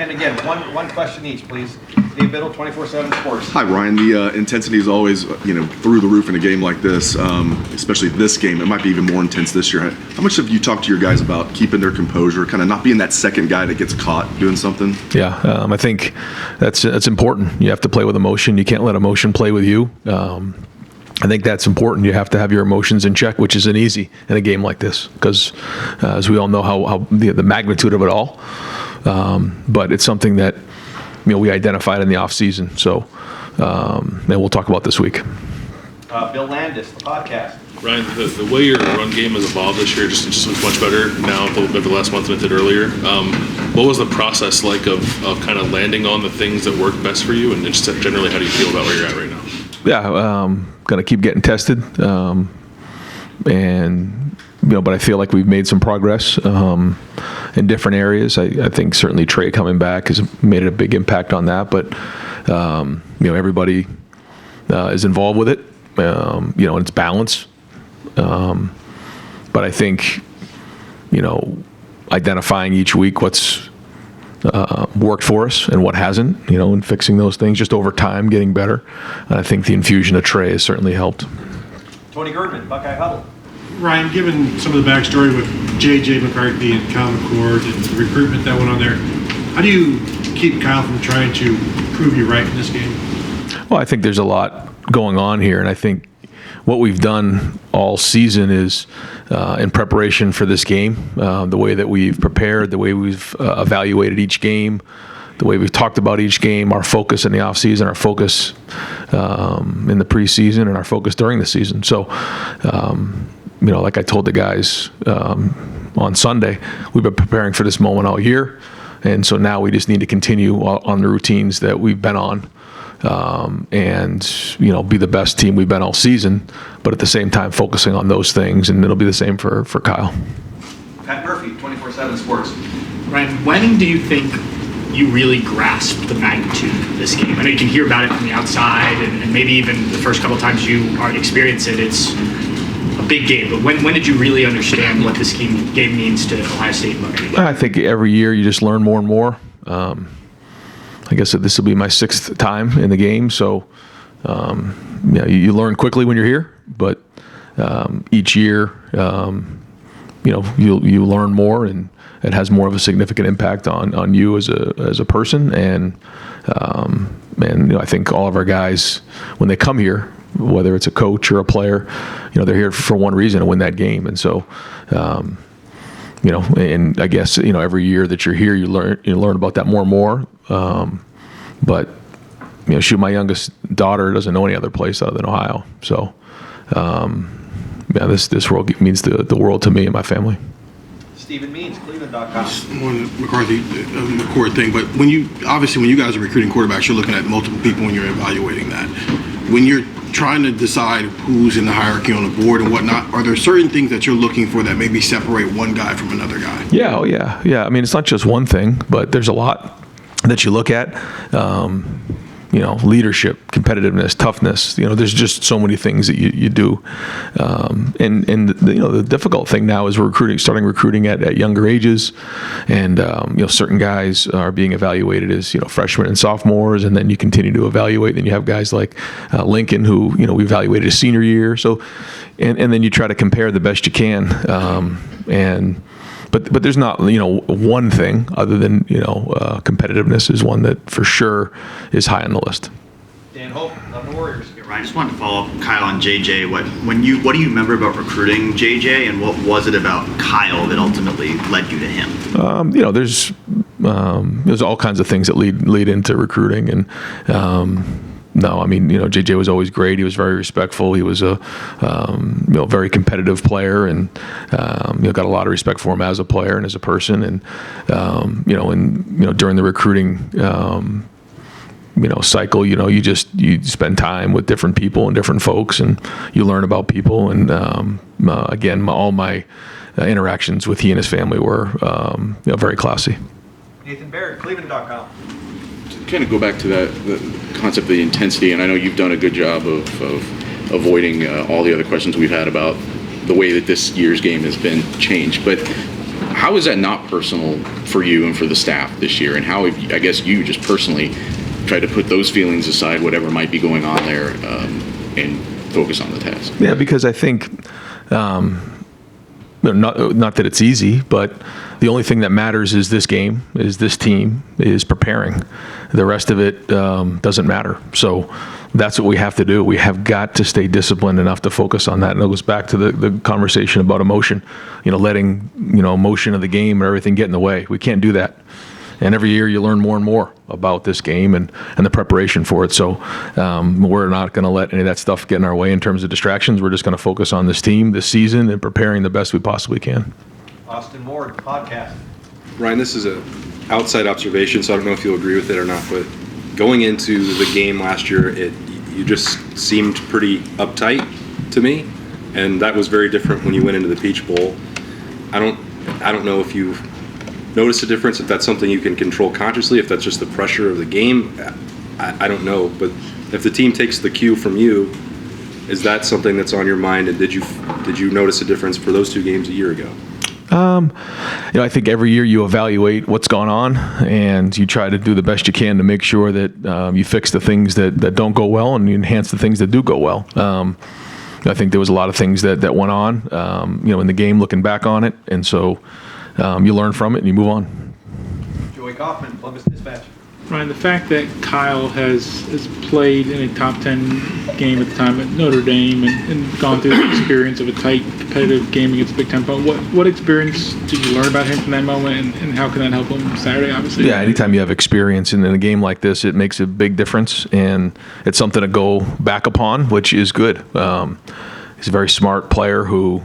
And again, one question each, please. Steve Biddle, 24/7 Sports. Hi, Ryan. The intensity is always, through the roof in a game like this, especially this game. It might be even more intense this year. How much have you talked to your guys about keeping their composure, kind of not being that second guy that gets caught doing something? Yeah, I think that's important. You have to play with emotion. You can't let emotion play with you. I think that's important. You have to have your emotions in check, which isn't easy in a game like this because, as we all know, how the magnitude of it all. But it's something that we identified in the off season. So, and we'll talk about this week. Bill Landis, the podcast. Ryan, the way your run game has evolved this year just looks much better now over the last month than it did earlier. What was the process like of kind of landing on the things that work best for you, and just generally how do you feel about where you're at right now? Yeah, gonna keep getting tested, but I feel like we've made some progress in different areas. I think certainly Trey coming back has made a big impact on that, but everybody is involved with it, and it's balance. But I think identifying each week what's worked for us and what hasn't, and fixing those things just over time, getting better. And I think the infusion of Trey has certainly helped. Tony Girdman, Buckeye Huddle. Ryan, given some of the backstory with J.J. McCarthy and Kyle McCord and the recruitment that went on there, how do you keep Kyle from trying to prove you right in this game? Well, I think there's a lot going on here, and I think what we've done all season is in preparation for this game, the way that we've prepared, the way we've evaluated each game, the way we've talked about each game, our focus in the offseason, our focus in the preseason, and our focus during the season. So, like I told the guys on Sunday, we've been preparing for this moment all year, and so now we just need to continue on the routines that we've been on. And be the best team we've been all season, but at the same time focusing on those things, and it'll be the same for Kyle. Pat Murphy, 24/7 Sports. Ryan, when do you think you really grasp the magnitude of this game? I know you can hear about it from the outside, and maybe even the first couple of times you experience it, it's a big game. But when did you really understand what this game means to Ohio State and Buckeye? I think every year you just learn more and more. I guess this will be my 6th time in the game, so you learn quickly when you're here. But each year, you learn more, and it has more of a significant impact on you as a person. And I think all of our guys, when they come here, whether it's a coach or a player, they're here for one reason, to win that game. And so. And I guess, every year that you're here, you learn about that more and more. But my youngest daughter doesn't know any other place other than Ohio. So, this world means the world to me and my family. Stephen Means, Cleveland.com. On the McCarthy, McCord thing, but when you guys are recruiting quarterbacks, you're looking at multiple people when you're evaluating that. When you're trying to decide who's in the hierarchy on the board and whatnot, are there certain things that you're looking for that maybe separate one guy from another guy? Yeah, yeah. I mean, it's not just one thing, but there's a lot that you look at. Leadership, competitiveness, toughness. There's just so many things that you do. The difficult thing now is starting recruiting at younger ages, and certain guys are being evaluated as freshmen and sophomores, and then you continue to evaluate. Then you have guys like Lincoln, who we evaluated his senior year. So, and then you try to compare the best you can. But there's not one thing other than competitiveness is one that for sure is high on the list. Dan Hope, of the Warriors. Yeah, Ryan, I just wanted to follow up, Kyle, on JJ. What do you remember about recruiting JJ, and what was it about Kyle that ultimately led you to him? There's all kinds of things that lead into recruiting, and no, I mean, JJ was always great. He was very respectful. He was a very competitive player, and got a lot of respect for him as a player and as a person. And during the recruiting cycle, you spend time with different people and different folks, and you learn about people. And again, all my interactions with he and his family were very classy. Nathan Barrett, Cleveland.com. Kind of go back to the concept of the intensity, and I know you've done a good job of avoiding all the other questions we've had about the way that this year's game has been changed. But How is that not personal for you and for the staff this year? And how have you, I guess you just personally tried to put those feelings aside, whatever might be going on there, and focus on the task? Yeah, because I think, not that it's easy, but the only thing that matters is this game, is this team, is preparing. The rest of it doesn't matter. So that's what we have to do. We have got to stay disciplined enough to focus on that. And it goes back to the conversation about emotion, letting, emotion of the game and everything get in the way. We can't do that. And every year you learn more and more about this game and the preparation for it. So we're not going to let any of that stuff get in our way in terms of distractions. We're just going to focus on this team, this season, and preparing the best we possibly can. Austin Ward, podcast. Ryan, this is an outside observation, so I don't know if you'll agree with it or not, but going into the game last year, you just seemed pretty uptight to me, and that was very different when you went into the Peach Bowl. I don't know if you've noticed a difference, if that's something you can control consciously, if that's just the pressure of the game. I don't know, but if the team takes the cue from you, is that something that's on your mind, and did you notice a difference for those two games a year ago? I think every year you evaluate what's gone on and you try to do the best you can to make sure that you fix the things that don't go well and you enhance the things that do go well. I think there was a lot of things that went on, in the game looking back on it. And so you learn from it and you move on. Joey Kaufman, Columbus Dispatch. Ryan, the fact that Kyle has played in a top 10 game at the time at Notre Dame and gone through the experience of a tight, competitive game against a Big Ten opponent, what experience did you learn about him from that moment, and how can that help him Saturday, obviously? Yeah, anytime you have experience in a game like this, it makes a big difference, and it's something to go back upon, which is good. He's a very smart player who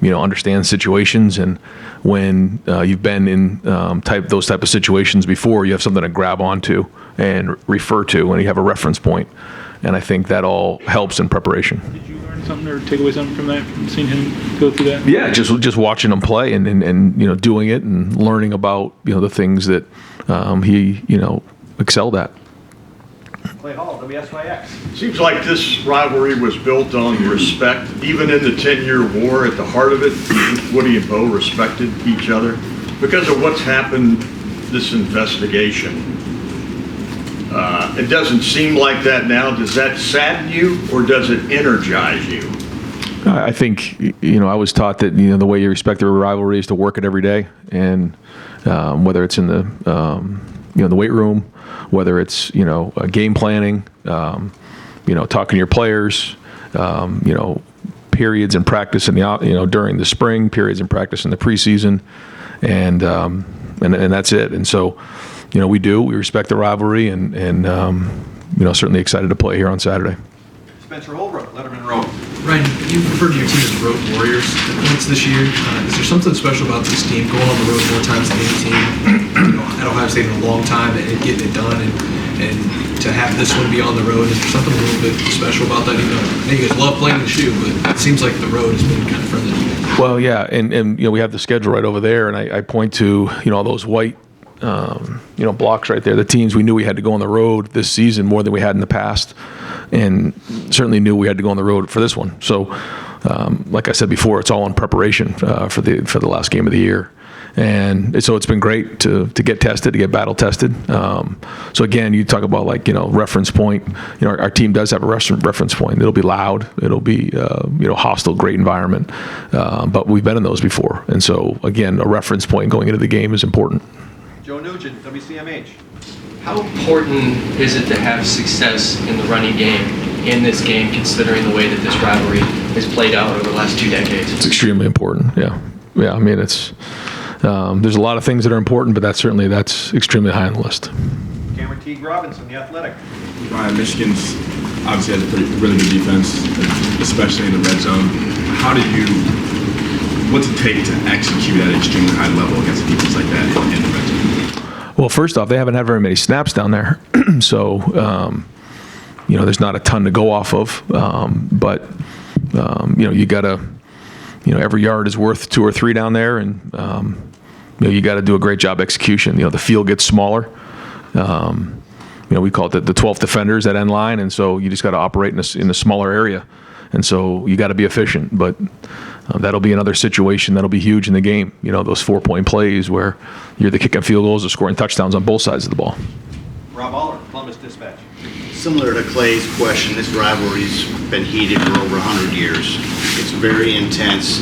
understands situations, and when you've been in those type of situations before, you have something to grab onto and refer to, and you have a reference point. And I think that all helps in preparation. Did you learn something or take away something from that, from seeing him go through that? Yeah, just watching him play and doing it and learning about the things that he excelled at. Clay Hall, WSYX. Seems like this rivalry was built on respect. Even in the 10-year war, at the heart of it, Woody and Bo respected each other. Because of what's happened, this investigation, it doesn't seem like that now. Does that sadden you, or does it energize you? I think, I was taught that, the way you respect the rivalry is to work it every day. And whether it's in the weight room, whether it's, game planning, talking to your players, periods in practice in the, during the spring, periods in practice in the preseason, and that's it. And so, we respect the rivalry and certainly excited to play here on Saturday. Spencer Holbrook, Letterman Row. Ryan, you referred to your team as road warriors at points this year. Is there something special about this team going on the road more times than any team at Ohio State in a long time and getting it done, and to have this one be on the road? Is there something a little bit special about that? I know you guys love playing the shoe, but it seems like the road has been kind of friendly to you guys. Well, yeah, and we have the schedule right over there, and I point to all those white blocks right there. The teams we knew we had to go on the road this season more than we had in the past, and certainly knew we had to go on the road for this one. So, like I said before, it's all in preparation for the last game of the year, and so it's been great to get tested, to get battle tested. So again, you talk about reference point. Our team does have a reference point. It'll be loud. It'll be hostile, great environment, but we've been in those before, and so again, a reference point going into the game is important. Joe Nugent, WCMH. How important is it to have success in the running game in this game, considering the way that this rivalry has played out over the last 2 decades? It's extremely important. Yeah. I mean, it's there's a lot of things that are important, but that's extremely high on the list. Cameron Teague Robinson, The Athletic. Ryan, Michigan's obviously has a really good defense, especially in the red zone. What's it take to execute at an extremely high level against a defense like that in the red zone? Well, first off, they haven't had very many snaps down there, so there's not a ton to go off of. But you gotta, every yard is worth 2 or 3 down there, and you got to do a great job execution. The field gets smaller. We call it the 12 defenders at end line, and so you just got to operate in a smaller area, and so you got to be efficient. But that'll be another situation that'll be huge in the game. You know, those 4-point plays where you're the kicking field goals or scoring touchdowns on both sides of the ball. Rob Aller, Columbus Dispatch. Similar to Clay's question, this rivalry's been heated for over 100 years. It's very intense,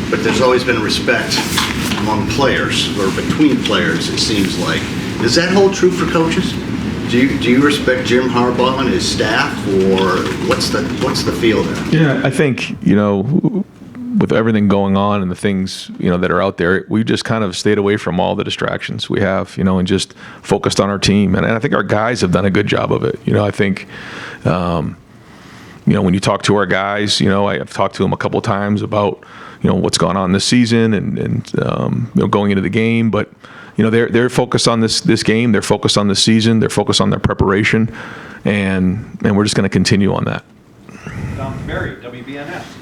but there's always been respect among players, or between players, it seems like. Does that hold true for coaches? Do you respect Jim Harbaugh and his staff, or what's the feel there? Yeah, I think, you know, with everything going on and the things, you know, that are out there, we just kind of stayed away from all the distractions we have, you know, and just focused on our team. And I think our guys have done a good job of it. You know, I think, you know, when you talk to our guys, you know, I've talked to them a couple of times about, you know, what's gone on this season and you know, going into the game. But, you know, they're focused on this game. They're focused on this season. They're focused on their preparation. And we're just going to continue on that. Don Berry, WBNS.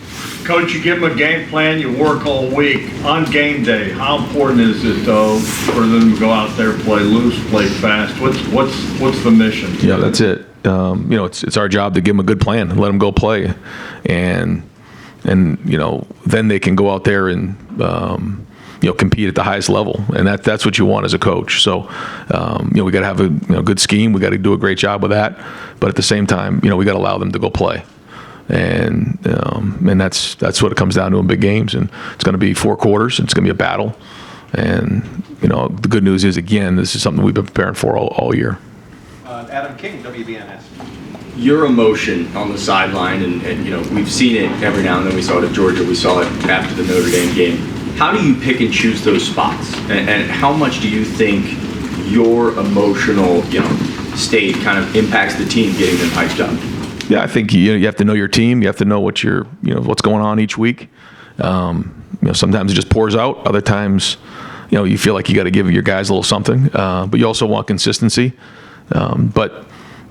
Coach, you give them a game plan, you work all week. On game day, how important is it, though, for them to go out there, play loose, play fast? What's the mission? Yeah, that's it. You know, it's our job to give them a good plan and let them go play. And you know, then they can go out there and you know, compete at the highest level, and that's what you want as a coach. So, you know, we got to have a good scheme. We got to do a great job with that, but at the same time, you know, we got to allow them to go play, and that's what it comes down to in big games. And it's going to be 4 quarters. And it's going to be a battle, and you know, the good news is, again, this is something we've been preparing for all year. Adam King, WBNS. Your emotion on the sideline, and you know, we've seen it every now and then. We saw it at Georgia. We saw it after the Notre Dame game. How do you pick and choose those spots? And how much do you think your emotional, you know, state kind of impacts the team getting them hyped up? Yeah, I think you have to know your team. You have to know what's going on each week. You know, sometimes it just pours out. Other times, you know, you feel like you got to give your guys a little something. But you also want consistency. But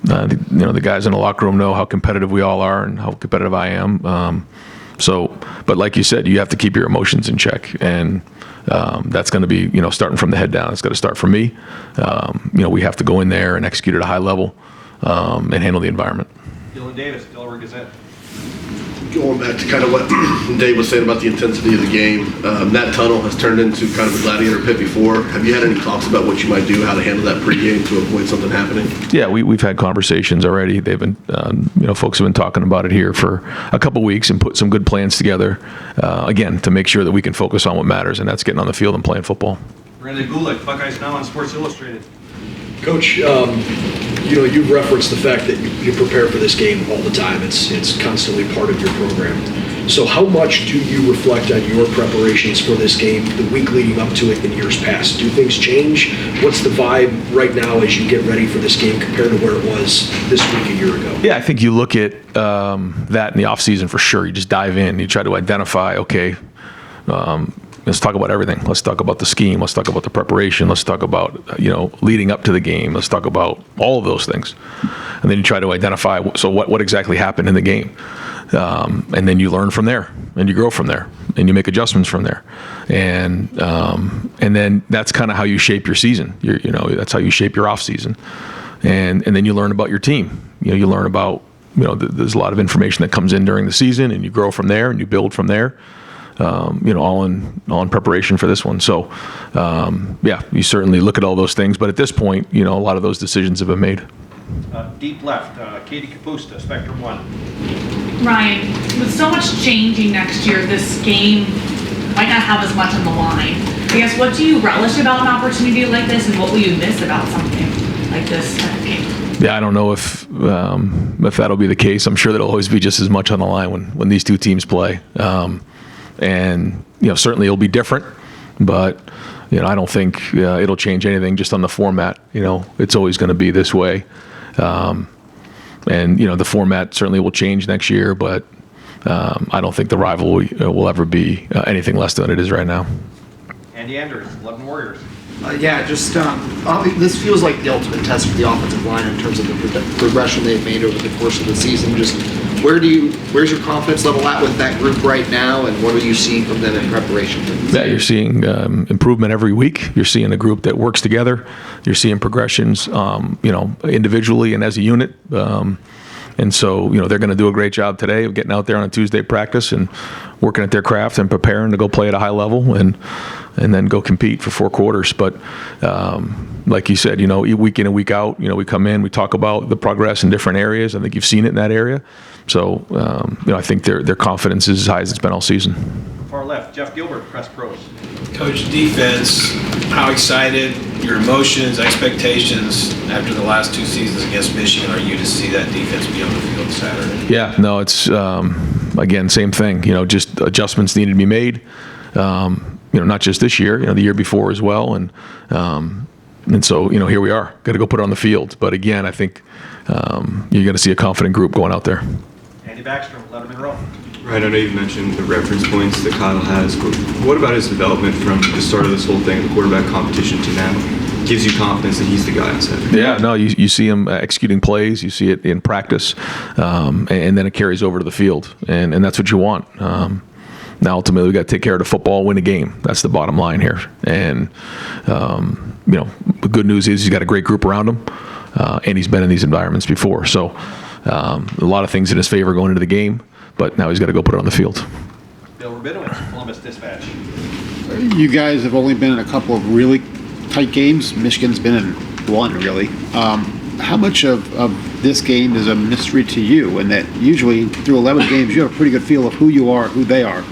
you know, the guys in the locker room know how competitive we all are and how competitive I am. But like you said, you have to keep your emotions in check, and that's going to be, you know, starting from the head down. It's got to start from me. You know, we have to go in there and execute at a high level and handle the environment. Dylan Davis, Delaware Gazette. Going back to kind of what Dave was saying about the intensity of the game, that tunnel has turned into kind of a gladiator pit before. Have you had any talks about what you might do, how to handle that pregame to avoid something happening? Yeah, we've had conversations already. They've been, you know, folks have been talking about it here for a couple weeks and put some good plans together, again, to make sure that we can focus on what matters, and that's getting on the field and playing football. Brandon Gulick, Buckeyes Now on Sports Illustrated. Coach, you know, you've referenced the fact that you prepare for this game all the time. It's constantly part of your program. So how much do you reflect on your preparations for this game the week leading up to it in years past? Do things change? What's the vibe right now as you get ready for this game compared to where it was this week a year ago? Yeah, I think you look at that in the offseason for sure. You just dive in. You try to identify, okay, let's talk about everything. Let's talk about the scheme. Let's talk about the preparation. Let's talk about, you know, leading up to the game. Let's talk about all of those things. And then you try to identify, so what exactly happened in the game. And then you learn from there, and you grow from there, and you make adjustments from there. And then that's kind of how you shape your season. You know, that's how you shape your off season. And then you learn about your team. You know, you learn about, you know, there's a lot of information that comes in during the season, and you grow from there, and you build from there. You know, all in preparation for this one. So, yeah, you certainly look at all those things. But at this point, you know, a lot of those decisions have been made. Deep left, Katie Kapusta, Spectrum One. Ryan, with so much changing next year, this game might not have as much on the line. I guess, what do you relish about an opportunity like this, and what will you miss about something like this type of game? Yeah, I don't know if that'll be the case. I'm sure there'll always be just as much on the line when these two teams play. And, you know, certainly it'll be different, but, you know, I don't think it'll change anything just on the format. You know, it's always going to be this way. And, you know, the format certainly will change next year, but I don't think the rivalry will ever be anything less than it is right now. Andy Andrews, 11 Warriors. This feels like the ultimate test for the offensive line in terms of the progression they've made over the course of the season. Just where's your confidence level at with that group right now, and what are you seeing from them in preparation? Yeah, you're seeing improvement every week. You're seeing a group that works together. You're seeing progressions, you know, individually and as a unit. And so, they're going to do a great job today of getting out there on a Tuesday practice and working at their craft and preparing to go play at a high level and then go compete for 4 quarters. But like you said, week in and week out, we come in, we talk about the progress in different areas. I think you've seen it in that area. So, I think their confidence is as high as it's been all season. Far left, Jeff Gilbert, Press Pros. Coach, defense, how excited, your emotions, expectations after the last 2 seasons against Michigan are you to see that defense be on the field Saturday? Yeah, no, it's, again, same thing. Just adjustments needed to be made. Not just this year, the year before as well. And so, here we are. Got to go put it on the field. But again, I think you're going to see a confident group going out there. Andy Backstrom, Letterman Row. Right, I know you've mentioned the reference points that Kyle has, but what about his development from the start of this whole thing, the quarterback competition, to now? Gives you confidence that he's the guy on Saturday? Yeah, no, you see him executing plays, you see it in practice, and then it carries over to the field, and that's what you want. Now, ultimately, we got to take care of the football, win a game. That's the bottom line here. And the good news is he's got a great group around him, and he's been in these environments before. So a lot of things in his favor going into the game. But now he's got to go put it on the field. Bill Rabinowitz, Columbus Dispatch. You guys have only been in a couple of really tight games. Michigan's been in one, really. How much of this game is a mystery to you? And that usually through 11 games, you have a pretty good feel of who you are, who they are.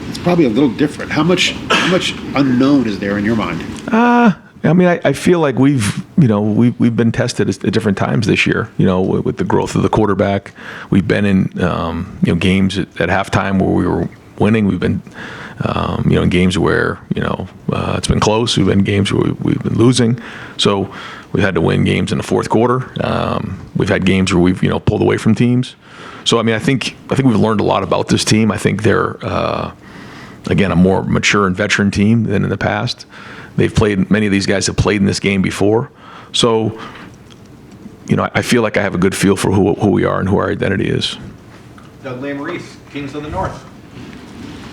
It's probably a little different. How much unknown is there in your mind? I feel like we've been tested at different times this year. With the growth of the quarterback, we've been in games at halftime where we were winning. We've been in games where it's been close. We've been in games where we've been losing. So we've had to win games in the fourth quarter. We've had games where we've pulled away from teams. So I think we've learned a lot about this team. I think they're again a more mature and veteran team than in the past. Many of these guys have played in this game before. So, I feel like I have a good feel for who we are and who our identity is. Doug Maurice, Kings of the North.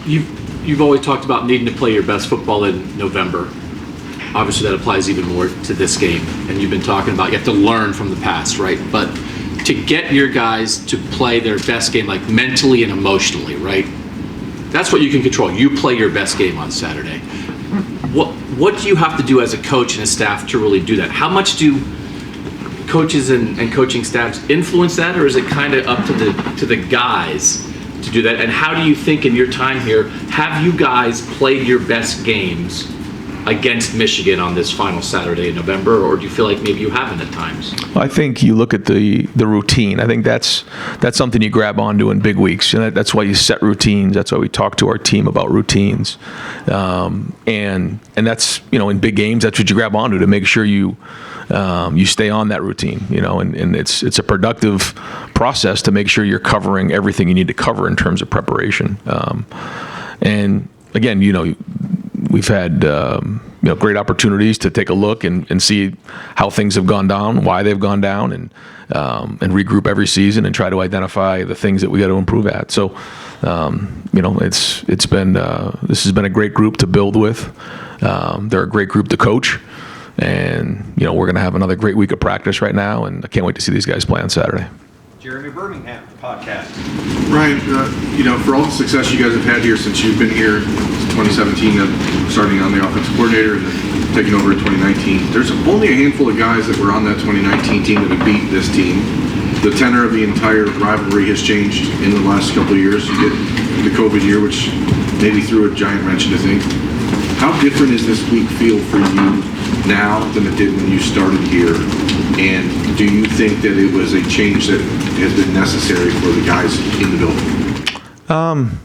You've always talked about needing to play your best football in November. Obviously, that applies even more to this game. And you've been talking about you have to learn from the past, right? But to get your guys to play their best game, like mentally and emotionally, right? That's what you can control. You play your best game on Saturday. What do you have to do as a coach and a staff to really do that? How much do coaches and coaching staffs influence that, or is it kind of up to the guys to do that? And how do you think in your time here, have you guys played your best games against Michigan on this final Saturday in November, or do you feel like maybe you haven't at times? I think you look at the routine. I think that's something you grab onto in big weeks, and that's why you set routines. That's why we talk to our team about routines, and that's in big games. That's what you grab onto to make sure you stay on that routine. And it's a productive process to make sure you're covering everything you need to cover in terms of preparation. And again, we've had great opportunities to take a look and see how things have gone down, why they've gone down, and regroup every season and try to identify the things that we got to improve at. So, it's been this has been a great group to build with. They're a great group to coach, and we're going to have another great week of practice right now, and I can't wait to see these guys play on Saturday. Jeremy Birmingham, podcast. Ryan, for all the success you guys have had here since you've been here, 2017, starting on the offensive coordinator and then taking over in 2019, there's only a handful of guys that were on that 2019 team that have beat this team. The tenor of the entire rivalry has changed in the last couple of years. You get the COVID year, which maybe threw a giant wrench into things. How different is this week feel for you now than it did when you started here? And do you think that it was a change that has been necessary for the guys in the building?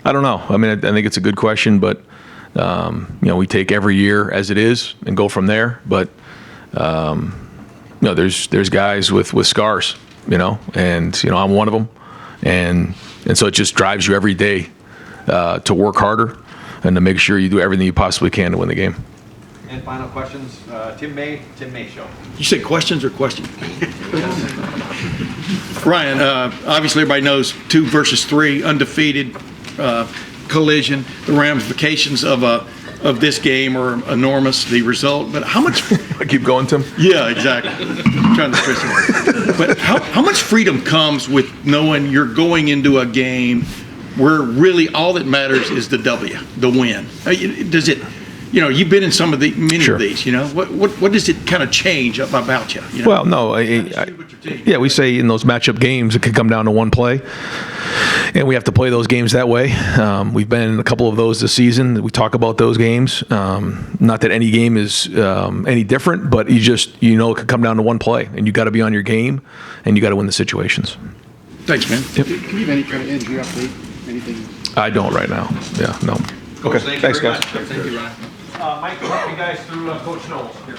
I don't know. I think it's a good question, but we take every year as it is and go from there. But there's guys with scars, and I'm one of them, and so it just drives you every day to work harder and to make sure you do everything you possibly can to win the game. And final questions, Tim May Show. You say questions or question? Ryan, obviously everybody knows 2 versus 3, undefeated collision, the ramifications of a of this game are enormous, the result, but how much... Keep going, Tim? Yeah, exactly. I'm trying to stress it. But how much freedom comes with knowing you're going into a game where really all that matters is the W, the win? Does it... you've been in many of these. What does it kind of change about you? Well, no, we say in those matchup games it could come down to one play, and we have to play those games that way. We've been in a couple of those this season. We talk about those games. Not that any game is any different, but it could come down to one play, and you got to be on your game, and you got to win the situations. Thanks, man. Yep. Can you have any kind of injury update? Anything? I don't right now. Yeah, no. Okay, thanks, guys. Thank you, Ryan. Mike, walk you guys through Coach Knowles here.